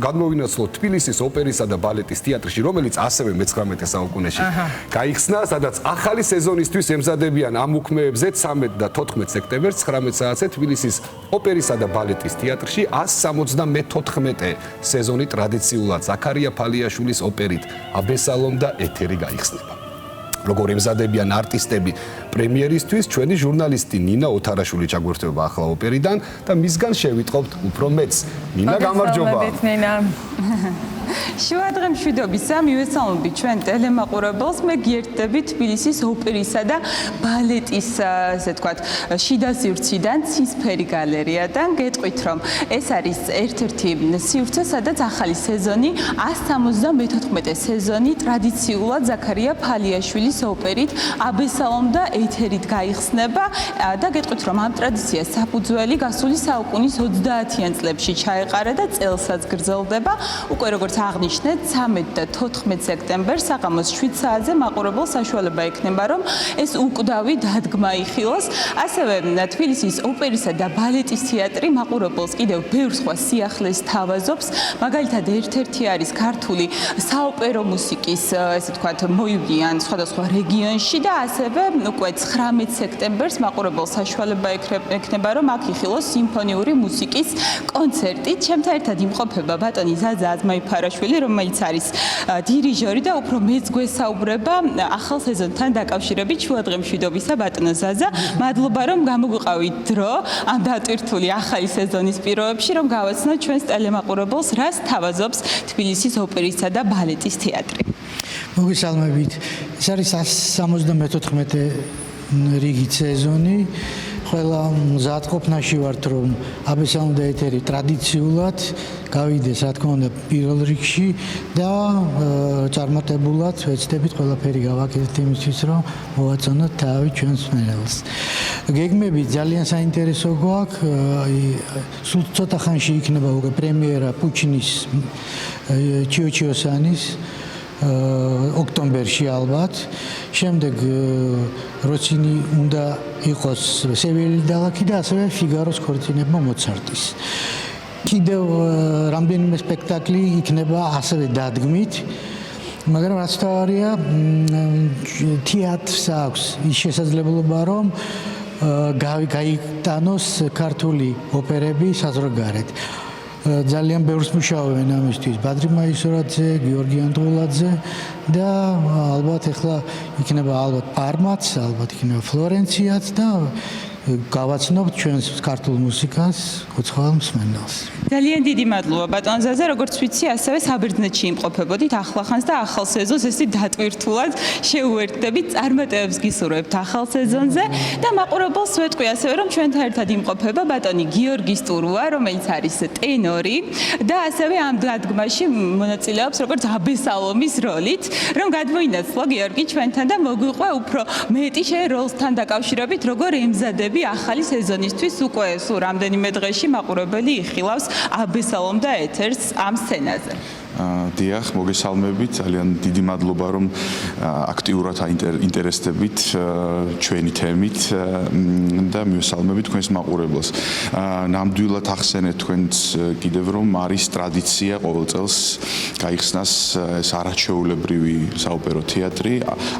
Გადმოვინაცვლოთ თბილისის ოპერისა და ბალეტის თეატრში, რომელიც ასევე მე-19 საუკუნეში გაიხსნა, სადაც ახალი სეზონისთვის ემზადებიან ამ უქმეებზე 13 და 14 სექტემბერს 19 საათზე თბილისის ოპერისა და ბალეტის თეატრში 174 სეზონი ტრადიციულად ზაქარია ფალიაშვილის ოპერით აბესალომ და ეთერი გაიხსნება. Როგორ ემზადებიან არტისტები პრემიერისთვის, ჩვენი ჟურნალისტი ნინა ოთარაშვილი ჩაგვერთვება ახლა ოპერიდან და მისგან შევიტყობთ უფრო მეც. ნინა, გამარჯობა. შუადღე მშვიდობისა, მივესალმებით ჩვენ ტელემაყურებელს, მე გიერთდები თბილისის ოპერისა და ბალეტის, ასე ვთქვათ, შიდა სივრციდან, ცისფერი გალერეიდან. გეტყვით, რომ ეს არის ერთ-ერთი სივრცე, სადაც ახალი სეზონი, 174 სეზონი ტრადიციულად ზაქარია ფალიაშვილის ოპერით აბესალომ და ეთერით გაიხსნება და გეტყვით, რომ ამ ტრადიციას საფუძველი გასული საუკუნის 30-იან წლებში ჩაეყარა და წელსაც გრძელდება. უკვე როგორც აღნიშნეთ, 13 და 14 სექტემბერს საღამოს 7 საათზე მაყურებელს საშუალება ექნება, რომ ეს უკვდავი დადგმა იხილოს. ასევე თბილისის ოპერისა და ბალეტის თეატრი მაყურებელს კიდევ ბევრ სხვა სიახლეს თავაზობს. მაგალითად, ერთ-ერთი არის ქართული საოპერო მუსიკის, ესე ვთქვათ, მოივლიან სხვადასხვა რეგიონში და ასევე უკვე 19 სექტემბერს მაყურებელს საშუალება ექნება, რომ აქ იხილოს სიმფონიური მუსიკის კონცერტი. ჩემთან ერთად იმყოფება ბატონი ზაზა აზმაიფარაშვილი, რომელიც არის დირიჟორი და უფრო მეც გვესაუბრება ახალ სეზონთან დაკავშირებით. შუადღე მშვიდობისა, ბატონო ზაზა, მადლობა, რომ გამოგვიყავით დრო ამ დატვირთული ახალი სეზონის პირობებში, რომ გავაცნოთ ჩვენს ტელემაყურებელს, რას თავაზობს თბილისის ოპერისა და ბალეტის თეატრი. მოგესალმებით. ეს არის 174 რიგით სეზონი. ყველა მზადყოფნაში ვართ, რომ აბესალომ და ეთერი ტრადიციულად გავიდეს, რა თქმა უნდა, პირველ რიგში და წარმატებულად ვეცდებით ყველაფერი გავაკეთოთ იმისთვის, რომ მოვაწონოთ თავი ჩვენს მსმენელს. გეგმები ძალიან საინტერესო გვაქვს. სულ ცოტა ხანში იქნება უკვე პრემიერა პუჩინის ჩიოჩიოსანის ოქტომბერში ალბათ. შემდეგ როცინი უნდა იყოს სევილიის დალაქი და ასევე ფიგაროს ქორწინება მოცარტის. კიდევ რამდენიმე სპექტაკლი იქნება ასევე დადგმით. მაგრამ რაც თავარია, თეატრს აქვს ის შესაძლებლობა, რომ გაიტანოს ქართული ოპერები საზღვარგარეთ. ძალიან ბევრს მუშაობენ ამისთვის ბადრი მაისურაძე, გიორგი ანტოლაძე და ალბათ ახლა იქნება პარმაც, ალბათ იქნება ფლორენციაც და გავაცნობთ ჩვენს ქართულ მუსიკას უცხოელ მსმენელს. ძალიან დიდი მადლობა ბატონ ზაზა, როგორც ვიცი, ასევე საბერძნეთში იმყოფებოდით ახლახანს და ახალ სეზონს ესე დატვირთულად შეუერთდებით, წარმატებებს გისურვებთ ახალ სეზონზე და მაყურებელს ვეტყვი ასევე, რომ ჩვენთან ერთად იმყოფება ბატონი გიორგი სტურუა, რომელიც არის ტენორი და ასევე ამ დადგმაში მონაწილეობს როგორც აბესალომის როლით, რომ გადმოინაცვლო გიორგი ჩვენთან და მოგვიყვე უფრო მეტი შენ როლსთან დაკავშირებით, როგორ ემზადები ახალი სეზონისთვის. უკვე სულ რამდენიმე დღეში მაყურებელი იხილავს აბესალომ და ეთერს ამ სცენაზე. დიახ, მოგესალმებით, ძალიან დიდი მადლობა, რომ აქტიურად აინტერესდებით ჩვენი თემით და მივესალმებით თქვენს მაყურებელს. ნამდვილად ახსენეთ თქვენც კიდევ, რომ არის ტრადიცია ყოველ წელს გაიხსნას ეს არაჩვეულებრივი საოპერო თეატრი,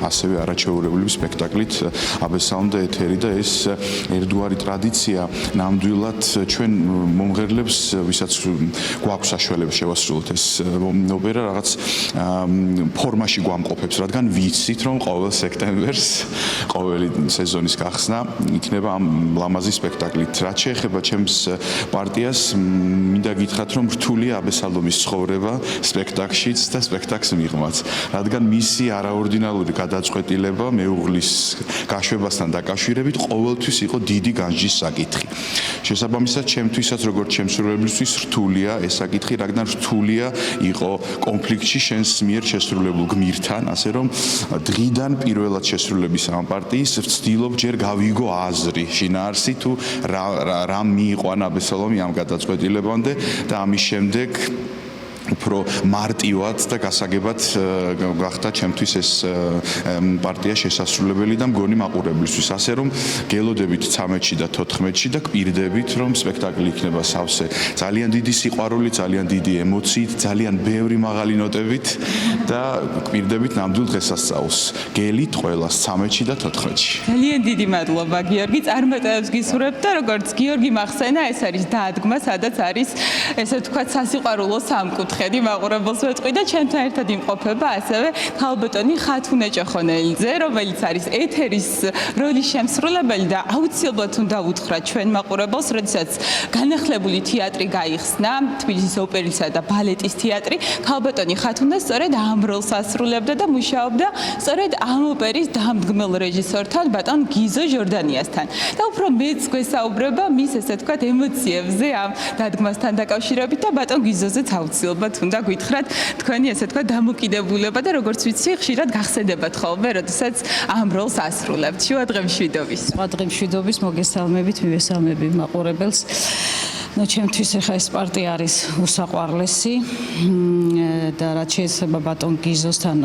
ასევე არაჩვეულებრივი სპექტაკლით აბესალომ და ეთერი და ეს ერთგვარი ტრადიცია ნამდვილად ჩვენ მომღერლებს, ვისაც გვაქვს საშუალება შევასრულოთ ეს ოპერა რაღაც ფორმაში გვამყოფებს, რადგან ვიცით, რომ ყოველ სექტემბერს ყოველი სეზონის გახსნა იქნება ამ ლამაზი სპექტაკლით. რაც შეეხება ჩემს პარტიას, მინდა გითხრათ, რომ რთულია აბესალომის ცხოვრება სპექტაკლშიც და სპექტაკლს მიღმაც, რადგან მისი არაორდინალური გადაწყვეტილება მეუღლის გაშვებასთან დაკავშირებით ყოველთვის იყო დიდი განჯის საკითხი. შესაბამისად, ჩემთვისაც როგორც შემსრულებლისთვის რთულია ეს საკითხი, რადგან რთულია იყო კონფლიქტში შენს მიერ შესრულებულ გმირთან, ასე რომ დღიდან პირველად შესრულების ამ პარტიის ვცდილობ ჯერ გავიგო აზრი, შინაარსი თუ რა მიიყვანა აბესალომი ამ გადაწყვეტილებამდე და ამის შემდეგ უფრო მარტივად და გასაგებად გახდა ჩემთვის ეს პარტია შესასრულებელი და მგონი მაყურებლისთვის. ასე რომ გელოდებით 13-ში და 14-ში და გვპირდებით რომ სპექტაკლი იქნება სავსე ძალიან დიდი სიყვარულით, ძალიან დიდი ემოციით, ძალიან ბევრი მაღალი ნოტებით და გვპირდებით ნამდვილ დღესასწაულს. გელით ყველას 13-ში და 14-ში. ძალიან დიდი მადლობა გიორგი, წარმატებებს გისურვებთ და როგორც გიორგი მახსენა, ეს არის დაადგმა, სადაც არის ესე ვთქვათ სასიყვარულო სამკუთხედი მაყურებელს ვეთყვი და ჩემთან ერთად იმყოფება ასევე ქალბატონი ხათუნე ჭოხონელიძე, რომელიც არის ეთერის როლის შემსრულებელი და აუცილებლად უნდა უთხრათ ჩვენ მაყურებელს, როდესაც განახლებული თეატრი გაიხსნა, თბილისის ოპერისა და ბალეტის თეატრი, ქალბატონი ხათუნე სწორედ ამ როლს ასრულებდა და მუშაობდა სწორედ ამ ოპერის დამდგმელ რეჟისორთან, ბატონ გიზო ჟორდანიასთან. და უფრო მეც გვესაუბრება მის ესე ვთქვათ ემოციებზე ამ დადგმასთან დაკავშირებით და ბატონ გიზოზეც აუცილებლად უნდა გითხრათ თქვენი ესე ვთქვათ დამოკიდებულება და როგორც ვიცი, ხშირად გახსენდებათ ხოლმე, როდესაც ამ როლს ასრულებთ. შუადღე მშვიდობის. შუადღე მშვიდობის, მოგესალმებით, მივესალმები მაყურებელს. Ну, ჩემთვის ახლა ეს პარტია არის უსაყვარლესი და რაც შეეხება ბატონ გიზოსთან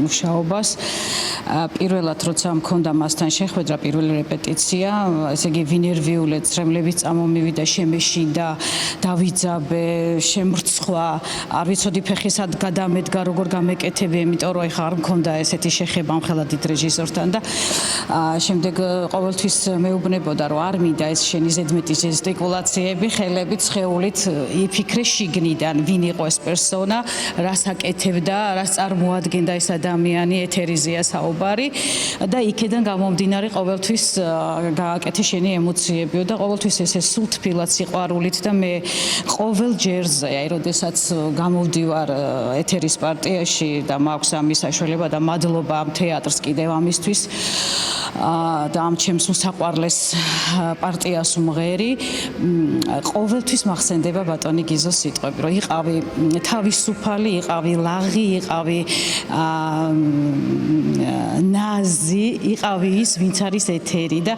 მუშაობას. პირველად როცა მქონდა მასთან შეხვედრა, პირველი რეპეტიცია, ესე იგი ვინერვიულე წრემლებით წამომივიდა, შემეშინდა, დავიძაბე, შემრცხვა, არ ვიცოდი ფეხისად გადამედგა, როგორ გამეკეთები, იმიტომ რომ ეხლა არ მქონდა ესეთი შეხება ამხელა დიდ რეჟისორთან და შემდეგ ყოველთვის მეუბნებოდა, რომ არ მინდა ეს შენი ზედმეტი ჟესტიკულაციები, ხელებით, სხეულით იფიქრე შიგნიდან, ვინ იყო ეს პერსონა, რას აკეთებდა, რას წარმოადგენდა ეს ადამიანი, ეთერიზეა საუბარი და იქედან გამომდინარე ყოველთვის გააკეთე შენი ემოციებიო და ყოველთვის ესე სულ თბილად სიყვარულით და მე ყოველ ჯერზე, აი როდესაც გამოვდივარ ეთერის პარტიაში და მაქვს ამის საშუალება და მადლობა ამ თეატრს კიდევ ამისთვის და ამ ჩემს უსაყვარლეს პარტიას უმღერი, ყოველთვის მახსენდება ბატონი გიზოს სიტყვები, რომ იყავი თავისუფალი, იყავი ლაღი, იყავი ნაზი, იყავი ის, ვინც არის ეთერი და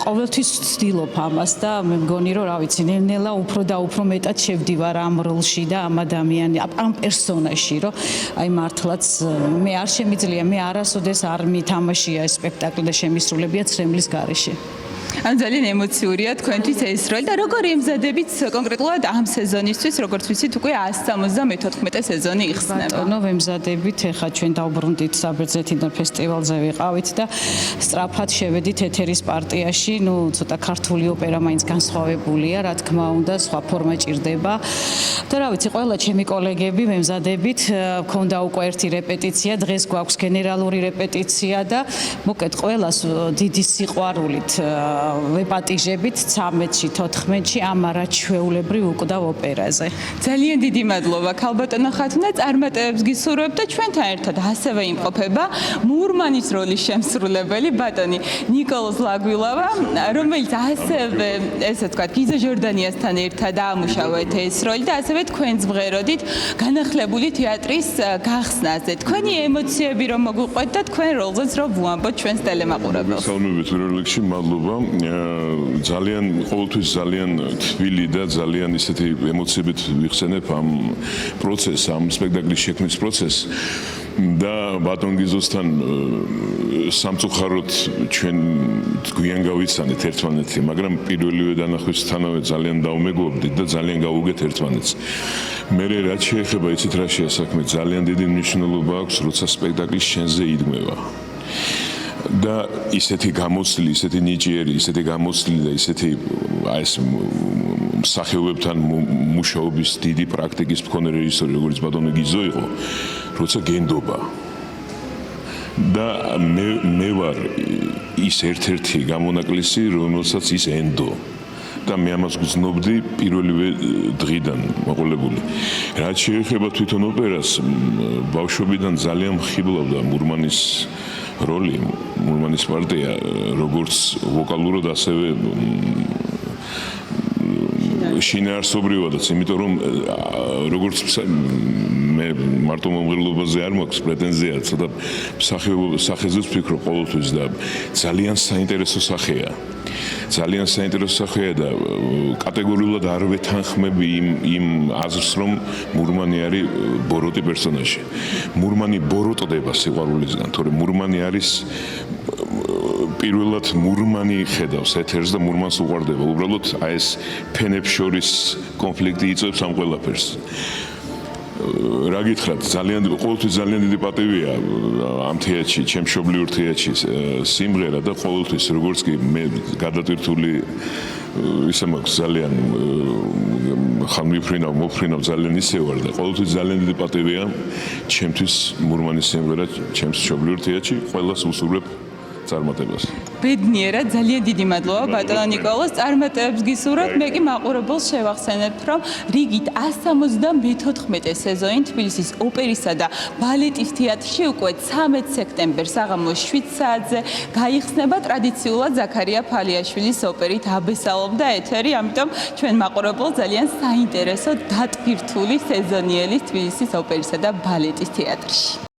ყოველთვის ვცდილობ ამას და მე მგონი, რომ რა ვიცი, ნელ-ნელა უფრო და უფრო მეტად შევდივარ ამ როლში და ამ ადამიანი, ამ პერსონაჟში, რომ აი მართლაც მე არ შემიძლია, მე არასოდეს არ მითამაშია ეს სპექტაკლი და შემისრულებია ცრემლის გარეშე. ან ძალიან ემოციურია თქვენთვის ეს როლი და როგორ ემზადებით კონკრეტულად ამ სეზონისთვის, როგორც ვიცით, უკვე 174 სეზონი იხსნება. ბატონო, ვემზადებით, ეხლა ჩვენ დავბრუნდით საბერძნეთიდან ფესტივალზე ვიყავით და სწრაფად შევედით ეთერის პარტიაში, ну, ცოტა ქართული ოპერა მაინც განსხვავებულია, რა თქმა უნდა, სხვა ფორმა ჭირდება. და რა ვიცი, ყველა ჩემი კოლეგები ვემზადებით, მქონდა უკვე ერთი რეპეტიცია, დღეს გვაქვს გენერალური რეპეტიცია და მოკეთ ყველას დიდი სიყვარულით ვეპატიჟებით 13-ში, 14-ში ამ არაჩვეულებრივ უკვდავ ოპერაზე. ძალიან დიდი მადლობა ქალბატონო ხათუნა, წარმატებებს გისურვებთ და ჩვენთან ერთად ასევე იმყოფება მურმანის როლის შემსრულებელი ბატონი ნიკოლოზ ლაგვილავა, რომელიც ასევე ესე ვთქვათ გიზო ჟორდანიასთან ერთად ამუშავეთ ეს როლი და ასევე თქვენც მღეროდით განახლებული თეატრის გახსნაზე. თქვენი ემოციები რომ მოგვიყვეთ და თქვენ როლზეც რომ ვუამბოთ ჩვენს ტელემაყურებელს. მოგესალმებით პირველ რიგში, მადლობა. ძალიან ყოველთვის ძალიან თბილი და ძალიან ისეთი ემოციებით ვიხსენებ ამ პროცესს, ამ სპექტაკლის შექმნის პროცესს და ბატონ გიზოსთან სამწუხაროდ ჩვენ გვიან გავიცანეთ ერთმანეთი, მაგრამ პირველივე დანახვისთანავე ძალიან დავმეგობრდით და ძალიან გავუგეთ ერთმანეთს. მე რაც შეეხება იცით რა შეასაქმე, ძალიან დიდი მნიშვნელობა აქვს, როცა სპექტაკლი შენზე იდგმება. და ისეთი გამოცდილი, ისეთი ნიჭიერი, ისეთი გამოცდილი და ისეთი ეს მსახიობებთან მუშაობის დიდი პრაქტიკის მქონე რეჟისორი, როგორც ბატონი გიზო იყო, როცა გენდობა. და მე ვარ ის ერთ-ერთი გამონაკლისი, რომელსაც ის ენდო. და მე ამას გძნობდი პირველივე დღიდან მოყოლებული. რაც შეეხება თვითონ ოპერას, ბავშვობიდან ძალიან მხიბლავდა მურმანის როლი, მურმანის პარტია, როგორც ვოკალურად, ასევე შინაარსობრივადაც, იმიტომ რომ როგორც მე მარტო მომღერლობაზე არ მაქვს პრეტენზია, ცოტა სახეზეც ვფიქრობ ყოველთვის და ძალიან საინტერესო სახეა. ძალიან საინტერესო სახეა და კატეგორიულად არ ვეთანხმები იმ აზრს, რომ მურმანი არის ბოროტი პერსონაჟი. მურმანი ბოროტდება სიყვარულისგან, თორემ მურმანი არის პირველად მურმანი ხედავს ეთერს და მურმანს უყვარდება. უბრალოდ აი ეს ფენებს შორის კონფლიქტი იწვევს ამ ყველაფერს. რა გითხრათ, ყოველთვის ძალიან დიდი პატივია ამ თეატრში, ჩემ მშობლიურ თეატრში სიმღერა და ყოველთვის როგორც კი მე გადატვირთული ისე მაქვს ძალიან მოფრინავ ძალიან ისე ვარ და ყოველთვის ძალიან დიდი პატივია ჩემთვის მურმანის სიმღერა ჩემს მშობლიურ თეატრში ყველას უსურვებ წარმატებას. ბედნიერად ძალიან დიდი მადლობა ბატონო ნიკოლოზ, წარმატებებს გისურვებთ. მე კი მაყურებელს შევახსენებთ, რომ რიგით 174 სეზონი თბილისის ოპერისა და ბალეტის თეატრში უკვე 13 სექტემბერს საღამოს 7 საათზე გაიხსნება ტრადიციულად ზაქარია ფალიაშვილის ოპერით აბესალობდა ეთერი, ამიტომ ჩვენ მაყურებელს ძალიან საინტერესო დატვირთული სეზონიელი თბილისის ოპერისა და ბალეტის თეატრში.